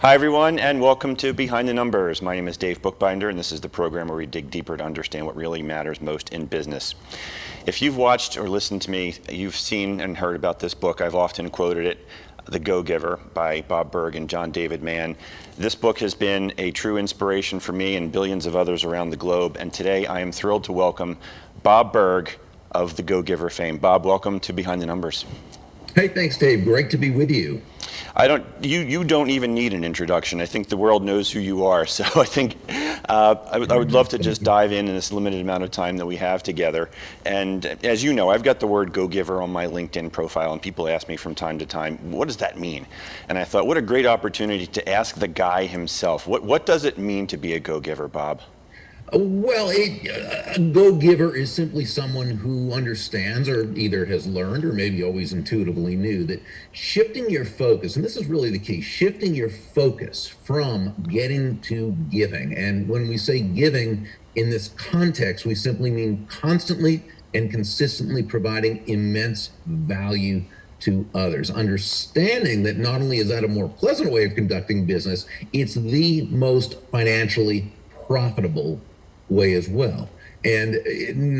Hi, everyone, and welcome to Behind the Numbers. My name is Dave Bookbinder, and this is the program where we dig deeper to understand what really matters most in business. If you've watched or listened to me, you've seen and heard about this book. I've often quoted it, The Go-Giver by Bob Burg and John David Mann. This book has been a true inspiration for me and billions of others around the globe, and today I am thrilled to welcome Bob Burg of the Go-Giver fame. Bob, welcome to Behind the Numbers. Hey, thanks, Dave. Great to be with you. You don't even need an introduction. I think the world knows who you are. So I think I would love to just dive in this limited amount of time that we have together. And as you know, I've got the word Go-Giver on my LinkedIn profile, and people ask me from time to time, what does that mean? And I thought, what a great opportunity to ask the guy himself. What does it mean to be a Go-Giver, Bob? Well, a go-giver is simply someone who understands or either has learned or maybe always intuitively knew that shifting your focus, and this is really the key, shifting your focus from getting to giving. And when we say giving in this context, we simply mean constantly and consistently providing immense value to others, understanding that not only is that a more pleasant way of conducting business, it's the most financially profitable way as well. And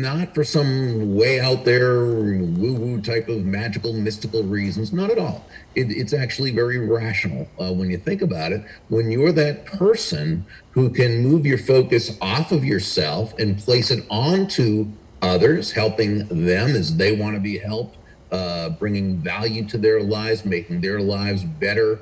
not for some way out there woo-woo type of magical, mystical reasons, not at all. It's actually very rational when you think about it. When you're that person who can move your focus off of yourself and place it onto others, helping them as they want to be helped, bringing value to their lives, making their lives better,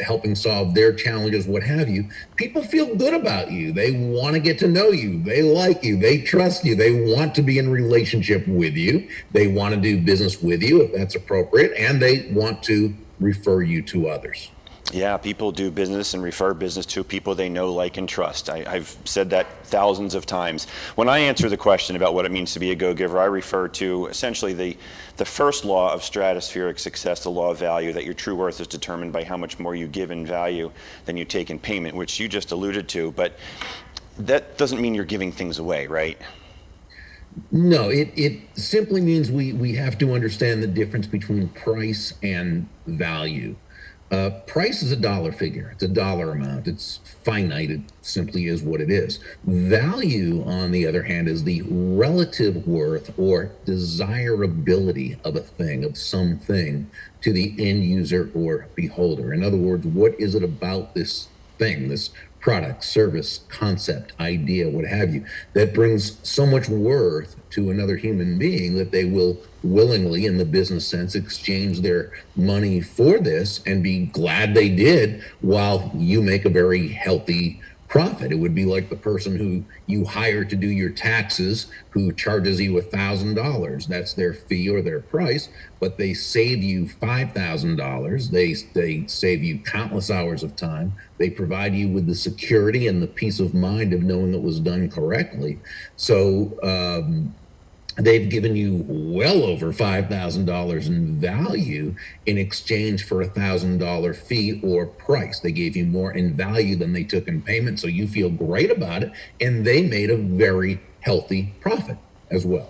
helping solve their challenges, what have you, people feel good about you. They want to get to know you. They like you. They trust you. They want to be in relationship with you. They want to do business with you if that's appropriate, and they want to refer you to others. Yeah, people do business and refer business to people they know, like, and trust. I've said that thousands of times. When I answer the question about what it means to be a go-giver, I refer to essentially the first law of stratospheric success, the law of value, that your true worth is determined by how much more you give in value than you take in payment, which you just alluded to. But that doesn't mean you're giving things away, right? No, it simply means we have to understand the difference between price and value. Price is a dollar figure. It's a dollar amount. It's finite. It simply is what it is. Value, on the other hand, is the relative worth or desirability of a thing, of something, to the end user or beholder. In other words, what is it about this thing, this product, service, concept, idea, what have you, that brings so much worth to another human being that they will willingly, in the business sense, exchange their money for this and be glad they did, while you make a very healthy profit. It would be like the person who you hire to do your taxes, who charges you $1,000. That's their fee or their price, but they save you $5,000. They save you countless hours of time. They provide you with the security and the peace of mind of knowing it was done correctly. So they've given you well over $5,000 in value in exchange for $1,000 fee or price. They gave you more in value than they took in payment, so you feel great about it, and they made a very healthy profit as well.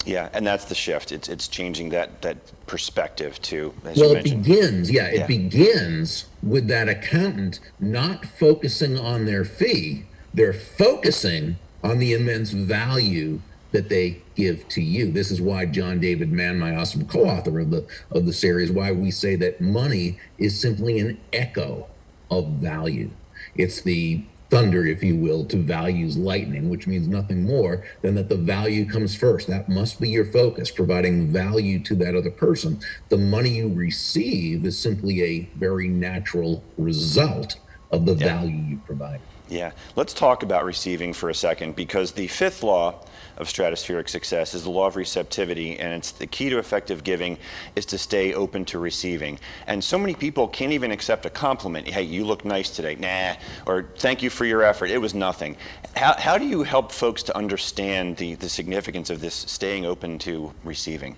Yeah, and that's the shift. It's changing that perspective to, as Well, you it mentioned. begins, it begins with that accountant not focusing on their fee. They're focusing on the immense value that they give to you. This is why John David Mann, my awesome co-author of the series, why we say that money is simply an echo of value. It's the thunder, if you will, to value's lightning, which means nothing more than that the value comes first. That must be your focus, providing value to that other person. The money you receive is simply a very natural result of the value you provide. Yeah, let's talk about receiving for a second, because the fifth law of stratospheric success is the law of receptivity, and it's the key to effective giving is to stay open to receiving. And so many people can't even accept a compliment. Hey, you look nice today. Nah. Or thank you for your effort. It was nothing. How do you help folks to understand the significance of this staying open to receiving?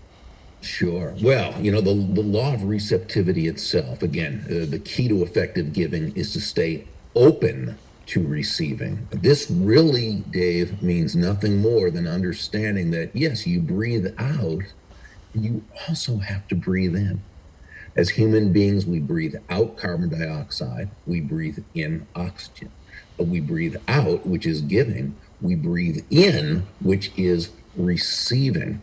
Sure. Well, the law of receptivity itself, again, the key to effective giving is to stay open to receiving. This really, Dave, means nothing more than understanding that, yes, you breathe out, you also have to breathe in. As human beings, we breathe out carbon dioxide, we breathe in oxygen. We breathe out, which is giving, we breathe in, which is receiving.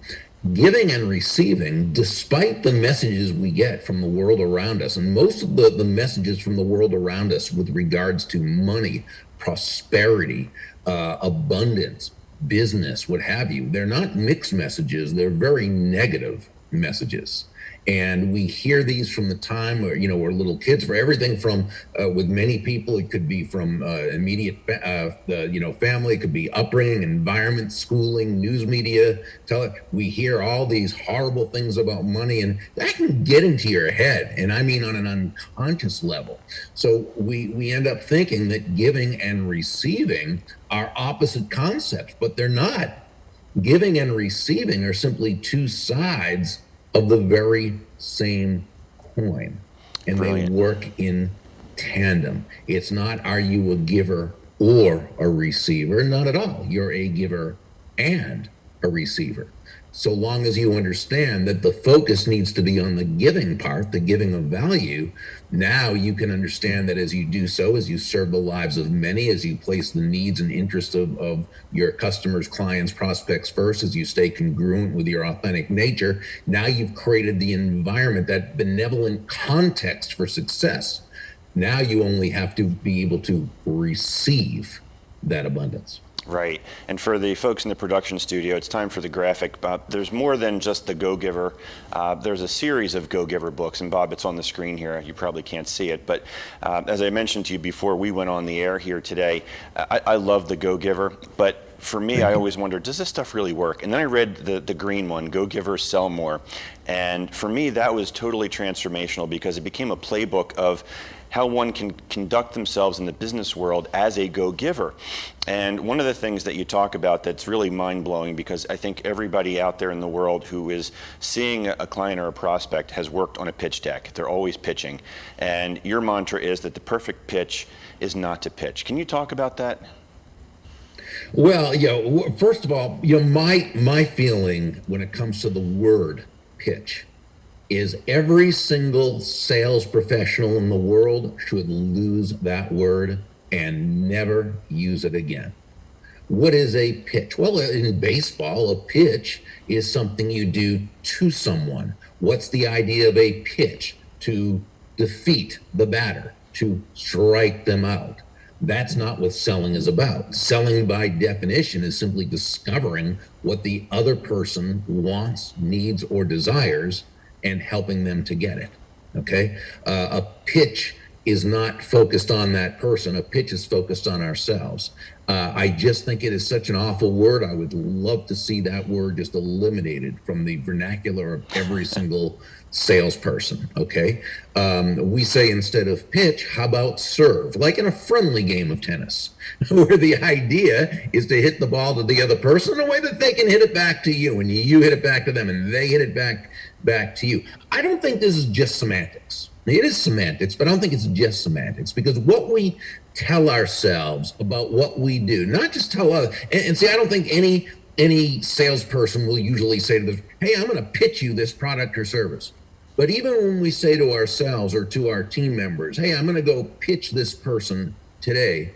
Giving and receiving, despite the messages we get from the world around us, and most of the messages from the world around us with regards to money, prosperity, abundance, business, what have you, they're not mixed messages, they're very negative messages. And we hear these from the time where, we're little kids, for everything from, with many people, it could be from immediate, family, it could be upbringing, environment, schooling, news media. We hear all these horrible things about money, and that can get into your head, and I mean on an unconscious level. So we end up thinking that giving and receiving are opposite concepts, but they're not. Giving and receiving are simply two sides of the very same coin, and Brilliant. they work in tandem. It's not, are you a giver or a receiver? Not at all. You're a giver and a receiver. So long as you understand that the focus needs to be on the giving part, the giving of value, now you can understand that as you do so, as you serve the lives of many, as you place the needs and interests of your customers, clients, prospects first, as you stay congruent with your authentic nature, now you've created the environment, that benevolent context for success. Now you only have to be able to receive that abundance. Right. And for the folks in the production studio, it's time for the graphic. There's more than just the Go Giver. There's a series of Go Giver books, and Bob, it's on the screen here. You probably can't see it, but as I mentioned to you before we went on the air here today, I love the Go Giver, but for me, I always wondered, does this stuff really work? And then I read the green one, Go Giver, Sell More. And for me, that was totally transformational, because it became a playbook of how one can conduct themselves in the business world as a go-giver. And one of the things that you talk about that's really mind-blowing, because I think everybody out there in the world who is seeing a client or a prospect has worked on a pitch deck. They're always pitching. And your mantra is that the perfect pitch is not to pitch. Can you talk about that? Well, first of all, my feeling when it comes to the word pitch is every single sales professional in the world should lose that word and never use it again. What is a pitch? Well, in baseball, a pitch is something you do to someone. What's the idea of a pitch? To defeat the batter, to strike them out. That's not what selling is about. Selling, by definition, is simply discovering what the other person wants, needs, or desires, and helping them to get it. Okay? A pitch is not focused on that person. A pitch is focused on ourselves. I just think it is such an awful word. I would love to see that word just eliminated from the vernacular of every single salesperson. Okay? We say, instead of pitch, how about serve? Like in a friendly game of tennis, where the idea is to hit the ball to the other person in a way that they can hit it back to you, and you hit it back to them, and they hit it back to you. I don't think this is just semantics. It is semantics, but I don't think it's just semantics, because what we tell ourselves about what we do, not just tell others, and see, I don't think any salesperson will usually say to them, hey, I'm going to pitch you this product or service. But even when we say to ourselves or to our team members, hey, I'm going to go pitch this person today,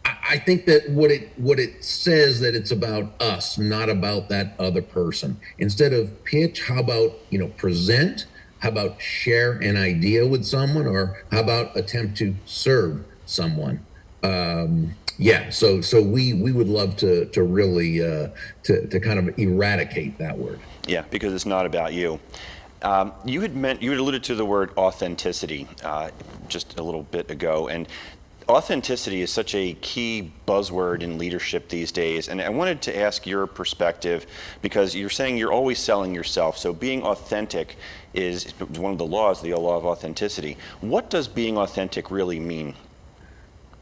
I think that what it says, that it's about us, not about that other person. Instead of pitch, how about, present? How about share an idea with someone? Or how about attempt to serve someone? So we would love to really to kind of eradicate that word. Yeah, because it's not about you. You had alluded to the word authenticity just a little bit ago, and authenticity is such a key buzzword in leadership these days, and I wanted to ask your perspective, because you're saying you're always selling yourself, so being authentic is one of the laws, the law of authenticity. What does being authentic really mean?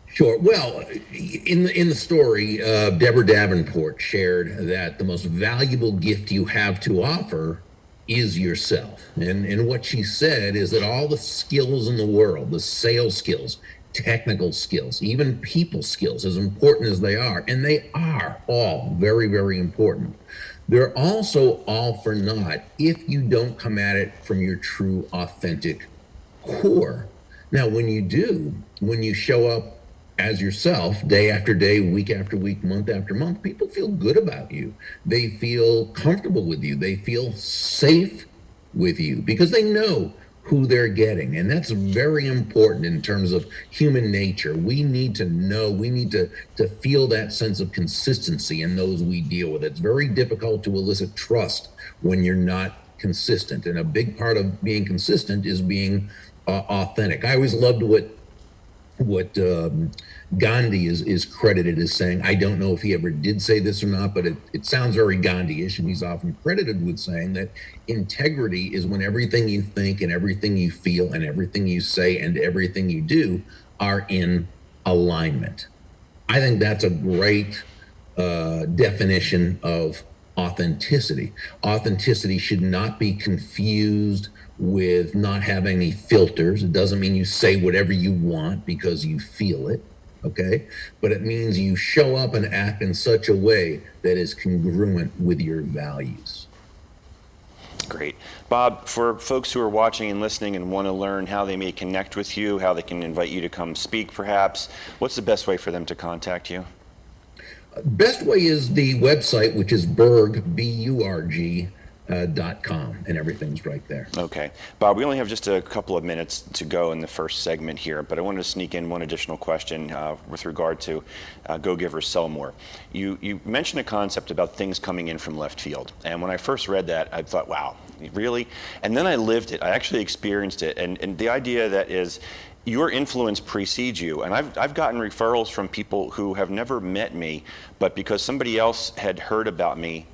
Sure. Well, in the story, Deborah Davenport shared that the most valuable gift you have to offer is yourself. And what she said is that all the skills in the world, the sales skills, technical skills, even people skills, as important as they are, and they are all very, very important, they're also all for naught if you don't come at it from your true, authentic core. Now, when you do, when you show up as yourself day after day, week after week, month after month, people feel good about you. They feel comfortable with you. They feel safe with you because they know who they're getting. And that's very important in terms of human nature. We need to know, we need to feel that sense of consistency in those we deal with. It's very difficult to elicit trust when you're not consistent. And a big part of being consistent is being authentic. I always loved what Gandhi is credited as saying. I don't know if he ever did say this or not, but it sounds very Gandhi-ish, and he's often credited with saying that integrity is when everything you think and everything you feel and everything you say and everything you do are in alignment. I think that's a great definition of authenticity. Authenticity should not be confused with not having any filters. It doesn't mean you say whatever you want because you feel it, okay? But it means you show up and act in such a way that is congruent with your values. Great. Bob, for folks who are watching and listening and want to learn how they may connect with you, how they can invite you to come speak perhaps, what's the best way for them to contact you? Best way is the website, which is Burg, B-U-R-G, .com, and everything's right there. Okay. Bob, we only have just a couple of minutes to go in the first segment here, but I wanted to sneak in one additional question with regard to Go Givers Sell More. You mentioned a concept about things coming in from left field, and when I first read that, I thought, wow, really? And then I lived it. I actually experienced it, and the idea that is, your influence precedes you. And I've gotten referrals from people who have never met me, but because somebody else had heard about me,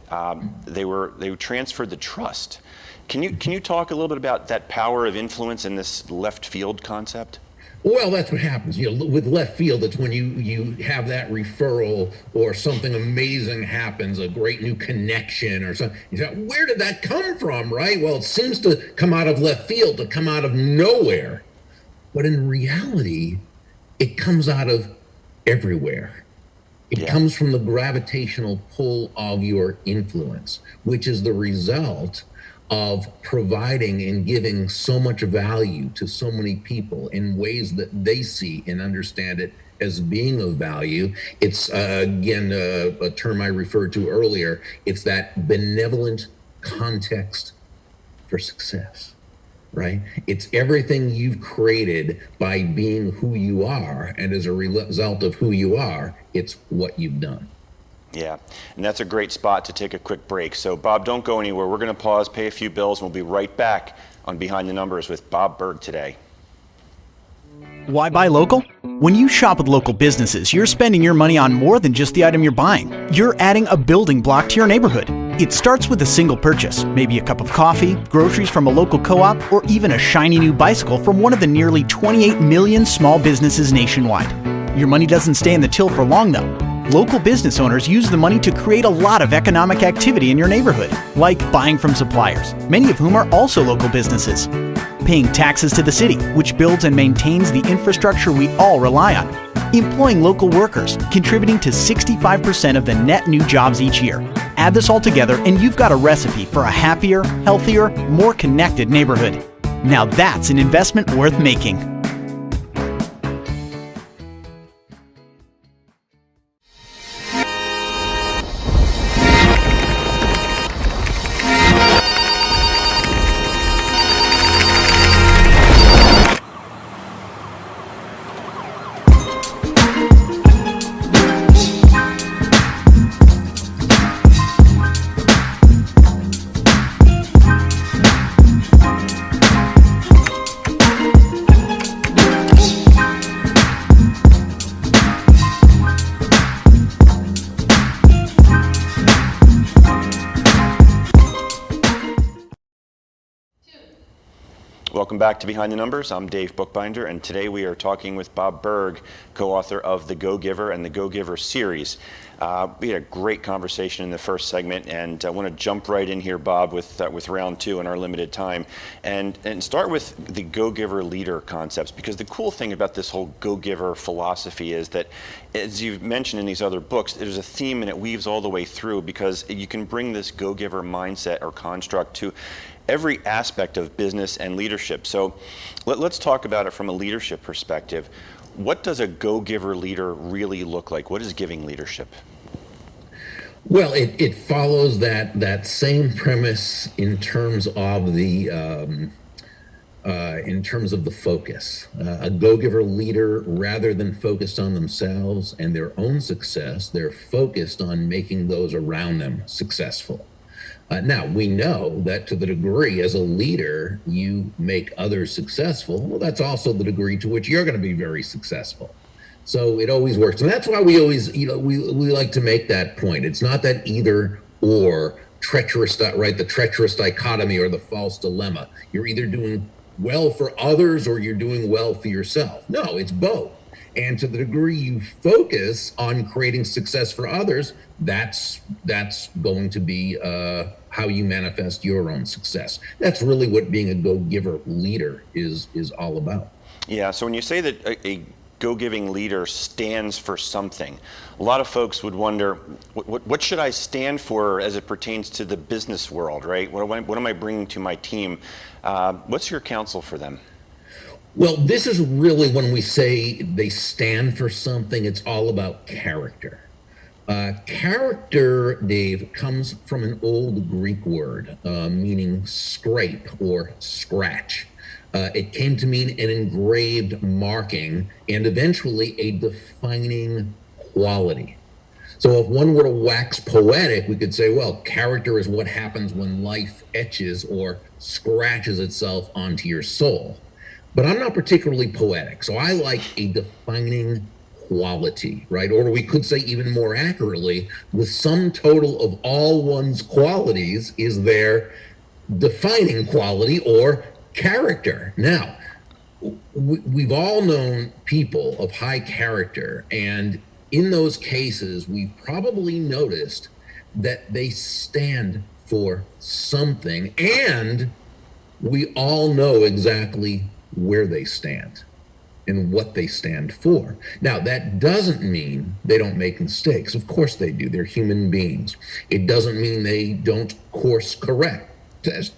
they transferred the trust. Can you talk a little bit about that power of influence in this left field concept? Well, that's what happens. With left field, it's when you have that referral or something amazing happens, a great new connection or something. You say, where did that come from, right? Well, it seems to come out of left field, to come out of nowhere. But in reality, it comes out of everywhere. It comes from the gravitational pull of your influence, which is the result of providing and giving so much value to so many people in ways that they see and understand it as being of value. It's, again, a term I referred to earlier. It's that benevolent context for success. Right? It's everything you've created by being who you are, and as a result of who you are, it's what you've done. Yeah, and that's a great spot to take a quick break. So Bob, don't go anywhere. We're going to pause, pay a few bills, and we'll be right back on Behind the Numbers with Bob Burg today. Why buy local? When you shop with local businesses, you're spending your money on more than just the item you're buying. You're adding a building block to your neighborhood. It starts with a single purchase, maybe a cup of coffee, groceries from a local co-op, or even a shiny new bicycle from one of the nearly 28 million small businesses nationwide. Your money doesn't stay in the till for long though. Local business owners use the money to create a lot of economic activity in your neighborhood, like buying from suppliers, many of whom are also local businesses. Paying taxes to the city, which builds and maintains the infrastructure we all rely on. Employing local workers, contributing to 65% of the net new jobs each year. Add this all together and you've got a recipe for a happier, healthier, more connected neighborhood. Now that's an investment worth making. Welcome back to Behind the Numbers. I'm Dave Bookbinder, and today we are talking with Bob Burg, co-author of The Go Giver and the Go Giver series. We had a great conversation in the first segment, and I want to jump right in here, Bob, with round two in our limited time, and start with the Go Giver leader concepts, because the cool thing about this whole Go Giver philosophy is that, as you've mentioned in these other books, there's a theme and it weaves all the way through, because you can bring this Go Giver mindset or construct to every aspect of business and leadership. So let's talk about it from a leadership perspective. What does a go-giver leader really look like? What is giving leadership? Well, it follows that same premise in terms of the focus. A go-giver leader, rather than focused on themselves and their own success, they're focused on making those around them successful. Now, we know that to the degree as a leader you make others successful, well, that's also the degree to which you're going to be very successful. So it always works. And that's why we always, we like to make that point. It's not that either or treacherous, right? The treacherous dichotomy or the false dilemma. You're either doing well for others or you're doing well for yourself. No, it's both. And to the degree you focus on creating success for others, that's going to be how you manifest your own success. That's really what being a go-giver leader is all about. Yeah, so when you say that a go-giving leader stands for something, a lot of folks would wonder, what should I stand for as it pertains to the business world, right? What am I bringing to my team? What's your counsel for them? Well, this is really when we say they stand for something, it's all about character. Character, Dave, comes from an old Greek word meaning scrape or scratch. It came to mean an engraved marking and eventually a defining quality. So if one were to wax poetic, we could say, well, character is what happens when life etches or scratches itself onto your soul. But I'm not particularly poetic, so I like a defining quality, right? Or we could say even more accurately, the sum total of all one's qualities is their defining quality or character. Now, we've all known people of high character, and in those cases, we've probably noticed that they stand for something, and we all know exactly where they stand and what they stand for. Now, that doesn't mean they don't make mistakes. Of course they do. They're human beings. It doesn't mean they don't course correct.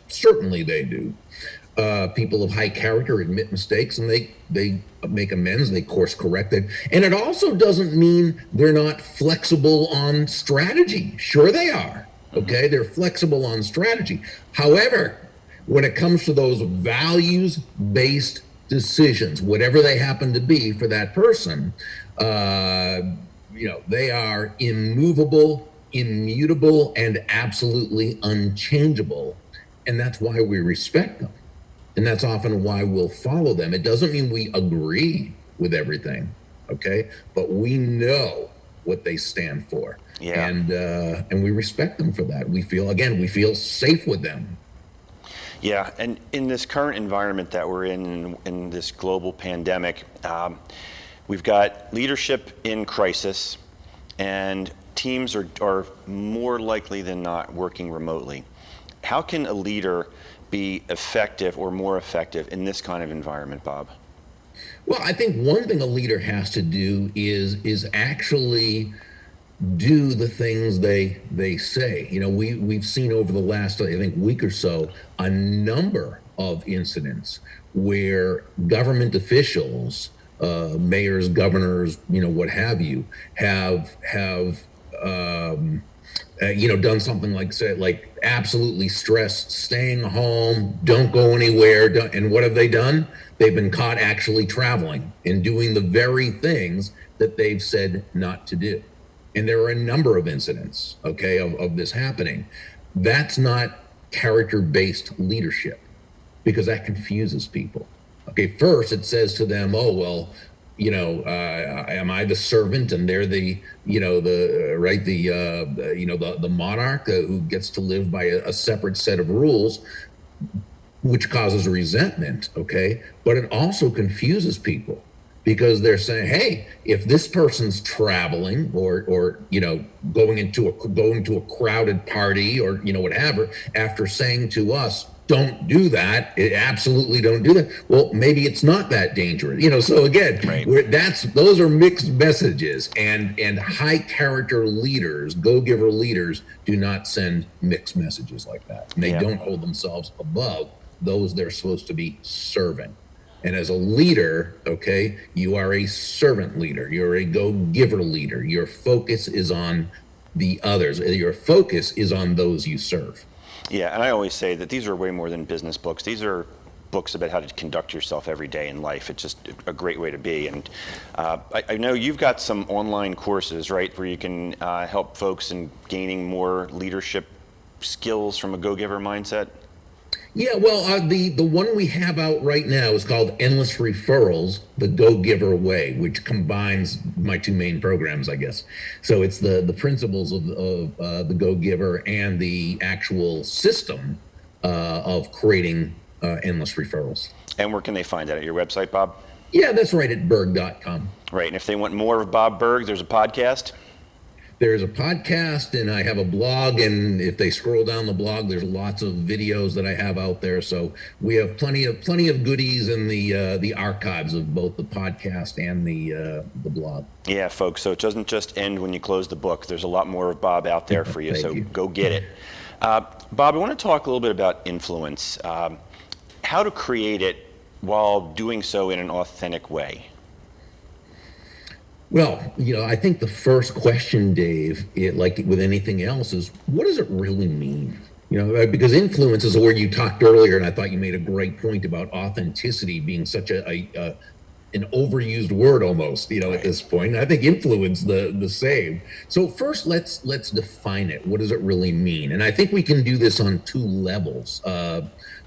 Certainly they do. People of high character admit mistakes and they make amends, they course correct it. And it also doesn't mean they're not flexible on strategy. Sure they are. Okay, they're flexible on strategy. However, when it comes to those values-based decisions, whatever they happen to be for that person, they are immovable, immutable, and absolutely unchangeable. And that's why we respect them. And that's often why we'll follow them. It doesn't mean we agree with everything, okay? But we know what they stand for. Yeah. And we respect them for that. We feel safe with them. Yeah, and in this current environment that we're in this global pandemic, we've got leadership in crisis, and teams are more likely than not working remotely. How can a leader be effective or more effective in this kind of environment, Bob? Well, I think one thing a leader has to do is actually do the things they say. We've seen over the last, I think, week or so, a number of incidents where government officials, mayors, governors, what have you, have done something like absolutely stress, staying home, don't go anywhere. And what have they done? They've been caught actually traveling and doing the very things that they've said not to do. And there are a number of incidents, okay, of this happening. That's not character-based leadership, because that confuses people. Okay, first it says to them, oh, well, am I the servant and they're the monarch who gets to live by a separate set of rules, which causes resentment, okay? But it also confuses people, because they're saying, hey, if this person's traveling or going to a crowded party or whatever, after saying to us, don't do that. Absolutely don't do that. Well, maybe it's not that dangerous. So again, Right. those are mixed messages, and high character leaders, go-giver leaders, do not send mixed messages like that. And they Yeah. don't hold themselves above those they're supposed to be serving. And as a leader, okay, you are a servant leader. You're a go-giver leader. Your focus is on the others. Your focus is on those you serve. Yeah, and I always say that these are way more than business books. These are books about how to conduct yourself every day in life. It's just a great way to be. And I know you've got some online courses, right, where you can help folks in gaining more leadership skills from a go-giver mindset. Yeah, well, the one we have out right now is called Endless Referrals, the Go-Giver Way, which combines my two main programs, I guess. So it's the principles of the Go-Giver and the actual system of creating endless referrals. And where can they find that? At your website, Bob? Yeah, that's right, at Burg.com. Right, and if they want more of Bob Burg, there's a podcast. There's a podcast, and I have a blog, and if they scroll down the blog, there's lots of videos that I have out there. So we have plenty of goodies in the archives of both the podcast and the blog. Yeah, folks. So it doesn't just end when you close the book. There's a lot more of Bob out there for you. So go get it. Bob, I want to talk a little bit about influence. How to create it while doing so in an authentic way. Well, I think the first question, Dave, like with anything else, is what does it really mean? Because influence is a word you talked earlier, and I thought you made a great point about authenticity being such an overused word almost, at this point. I think influence the same. So first, let's define it. What does it really mean? And I think we can do this on two levels.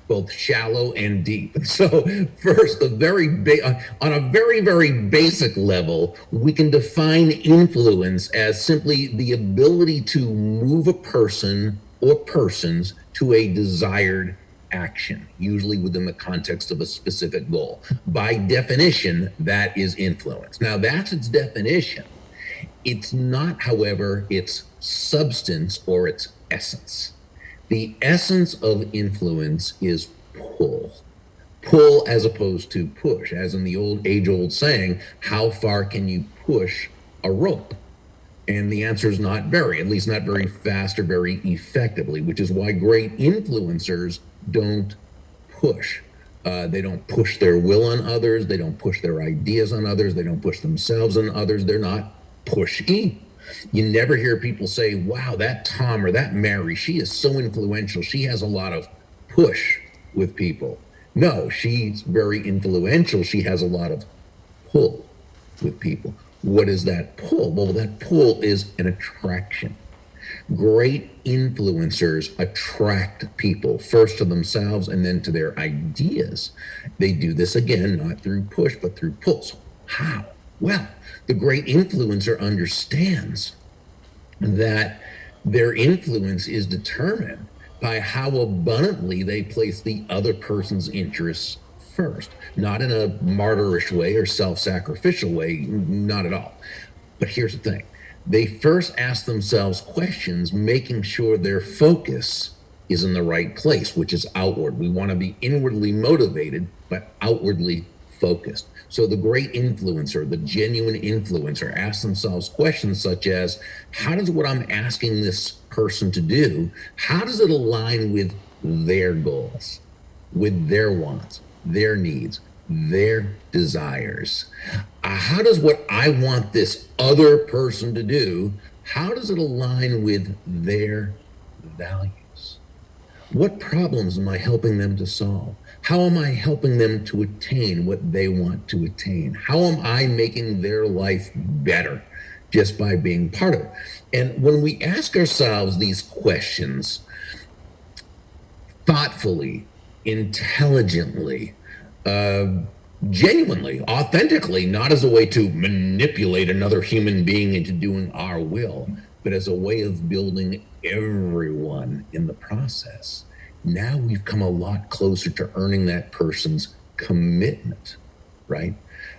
Both shallow and deep. So first, on a very, very basic level, we can define influence as simply the ability to move a person or persons to a desired action, usually within the context of a specific goal. By definition, that is influence. Now, that's its definition. It's not, however, its substance or its essence. The essence of influence is pull. Pull as opposed to push, as in the age-old saying, how far can you push a rope? And the answer is not very, at least not very fast or very effectively, which is why great influencers don't push. They don't push their will on others. They don't push their ideas on others. They don't push themselves on others. They're not pushy. You never hear people say, wow, that Tom or that Mary, she is so influential. She has a lot of push with people. No, she's very influential. She has a lot of pull with people. What is that pull? Well, that pull is an attraction. Great influencers attract people, first to themselves and then to their ideas. They do this, again, not through push, but through pull. So how? Well, the great influencer understands that their influence is determined by how abundantly they place the other person's interests first, not in a martyrish way or self-sacrificial way, not at all. But here's the thing. They first ask themselves questions, making sure their focus is in the right place, which is outward. We want to be inwardly motivated, but outwardly focused. So the great influencer, the genuine influencer, asks themselves questions such as, how does what I'm asking this person to do, how does it align with their goals, with their wants, their needs, their desires? How does what I want this other person to do, how does it align with their values? What problems am I helping them to solve? How am I helping them to attain what they want to attain? How am I making their life better just by being part of it? And when we ask ourselves these questions thoughtfully, intelligently, genuinely, authentically, not as a way to manipulate another human being into doing our will, but as a way of building everyone in the process, now we've come a lot closer to earning that person's commitment, right?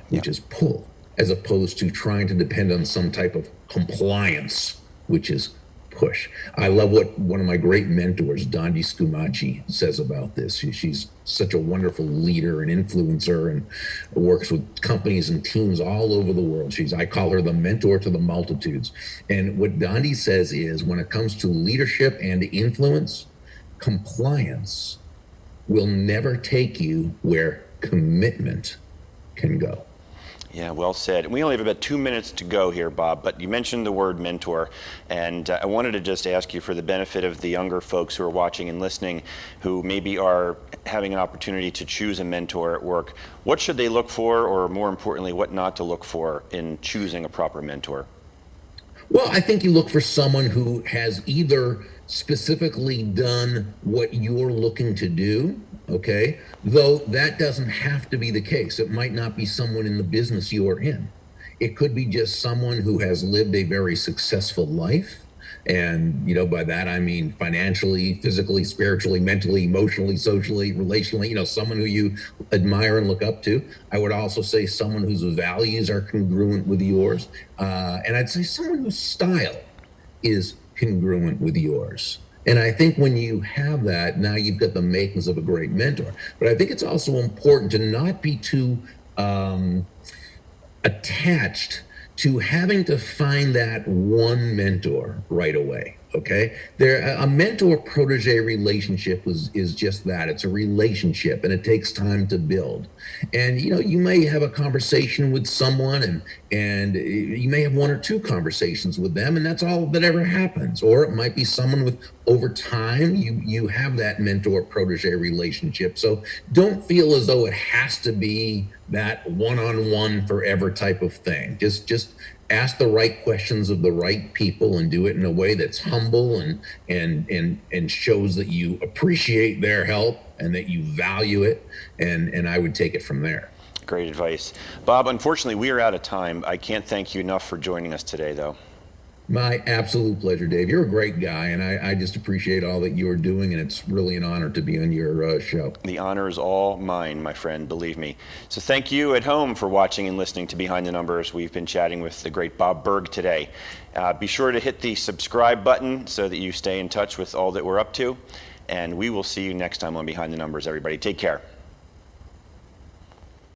Which is pull, as opposed to trying to depend on some type of compliance, which is push. I love what one of my great mentors, Dondi Scumaci, says about this. She's such a wonderful leader and influencer and works with companies and teams all over the world. I call her the mentor to the multitudes. And what Dondi says is, when it comes to leadership and influence, compliance will never take you where commitment can go. Yeah, well said. We only have about 2 minutes to go here, Bob, but you mentioned the word mentor, and I wanted to just ask you, for the benefit of the younger folks who are watching and listening, who maybe are having an opportunity to choose a mentor at work, what should they look for, or more importantly, what not to look for in choosing a proper mentor? Well, I think you look for someone who has either specifically done what you're looking to do, okay? Though that doesn't have to be the case. It might not be someone in the business you're in. It could be just someone who has lived a very successful life. And, by that, I mean financially, physically, spiritually, mentally, emotionally, socially, relationally, someone who you admire and look up to. I would also say someone whose values are congruent with yours. And I'd say someone whose style is congruent with yours. And I think when you have that, now you've got the makings of a great mentor. But I think it's also important to not be too attached to having to find that one mentor right away. Okay, a mentor-protege relationship is just that. It's a relationship, and it takes time to build. And you may have a conversation with someone, and you may have one or two conversations with them, and that's all that ever happens. Or it might be someone with, over time, you have that mentor-protege relationship. So don't feel as though it has to be that one-on-one forever type of thing. Just ask the right questions of the right people and do it in a way that's humble and shows that you appreciate their help and that you value it. And I would take it from there. Great advice. Bob, unfortunately, we are out of time. I can't thank you enough for joining us today, though. My absolute pleasure, Dave. You're a great guy, and I just appreciate all that you're doing, and it's really an honor to be on your show. The honor is all mine, my friend, believe me. So thank you at home for watching and listening to Behind the Numbers. We've been chatting with the great Bob Burg today. Be sure to hit the subscribe button so that you stay in touch with all that we're up to, and we will see you next time on Behind the Numbers, everybody. Take care.